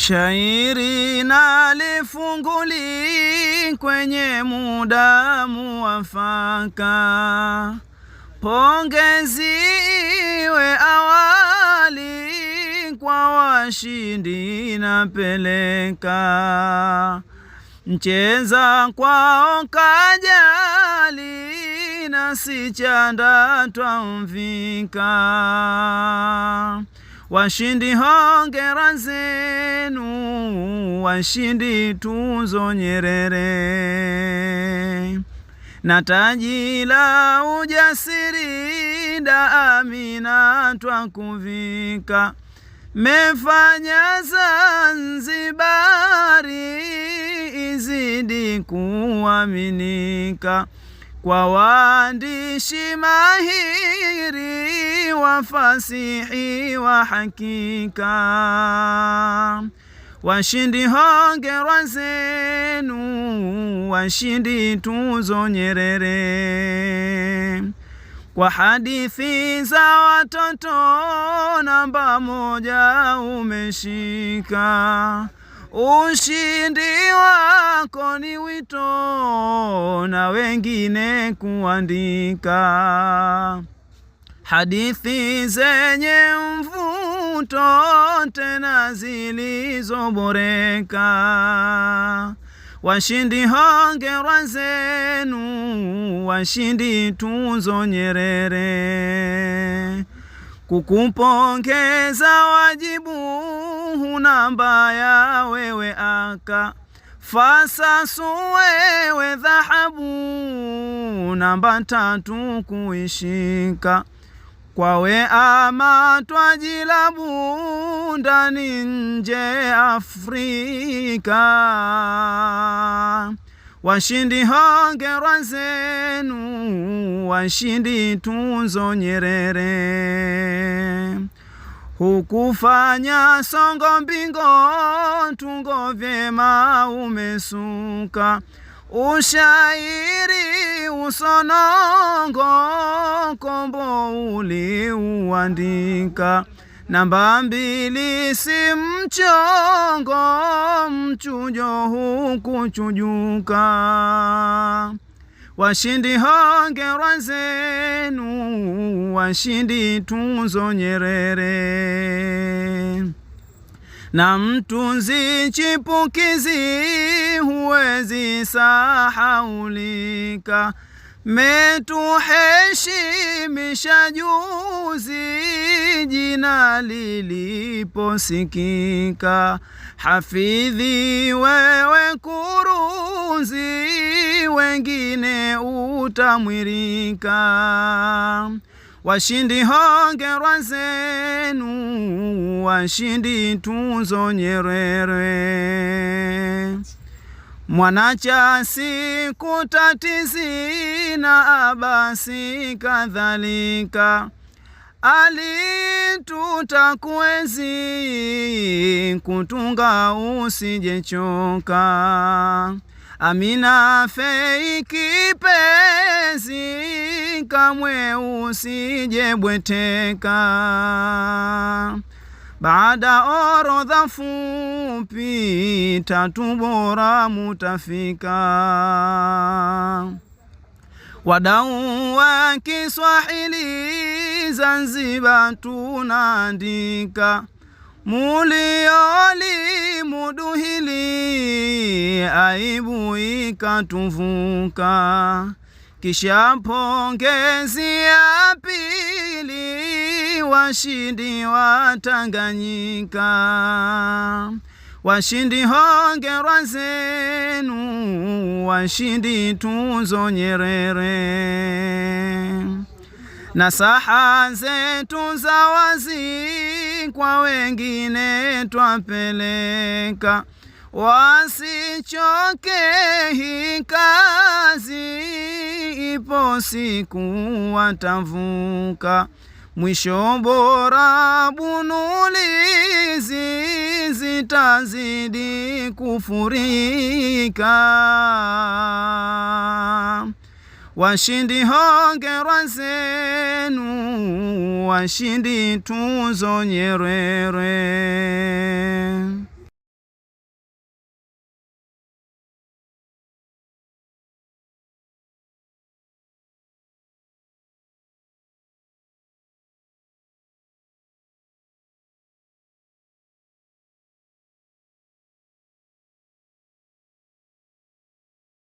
Shairi nalifunguli kwenye muda muafaka, pongezi iwe awali kwa washindi napeleka, mcheza kwao kajali na si chanda twamvika. Washindi hongera zenu, washindi tuzo Nyerere, na taji la ujasiri da Amina twakuvika. Mefanya Zanzibari izidi kuaminika kwa waandishi mahiri wa fasihi wa hakika. Washindi hongerwa zenu, washindi tuzo Nyerere, kwa hadithi za watoto namba 1 umeshika. Ushindi wako ni wito na wengine kuandika, hadithi zenye mvuto tena zilizoboreka. Washindi hongerwa zenu, washindi tuzo Nyerere, kukupongeza wajibu huna mbaya wewe aka, fasasu wewe dhahabu namba 3 kuishika. Kwawe ama twajilabu ndani nje Afrika. Washindi hongerwa zenu, washindi tuzo Nyerere, hukufanya songo mbingo tungo vyema umesuka. Ushairi usonongo kombo uliuandika, namba 2 si mchongo mchujo hukuchujuka. Washindi hongerwa zenu, washindi tuzo Nyerere, na mtunzi chipukizi huwezi sahaulika. Metuheshimisha juzi jina liliposikika. Hafidhi wewe kuruzi, wengine utamwirika. Washindi hongerwa zenu, washindi tuzo Nyerere, Mwanachasi kutatizi na Abasi kadhalika. Alitutakuezi kutunga usijechoka. Amina Fei kipezi kamwe usijebweteka. Baada orodha fupi 3 bora mutafika. Wadau wa Kiswahili Zanzibar tunaandika, mulioli muduhili aibu ikatuvuka. Kisha pongezi ya pili washindi wa Tanganyika. Washindi hongerwa zenu, washindi tuzo Nyerere, na saha zetu za wazi kwa wengine twapeleka. Wasichoke hii kazi, ipo siku watavuka. Mwisho bora bunulizi zitazidi kufurika. Washindi hongerwa zenu, washindi tuzo Nyerere.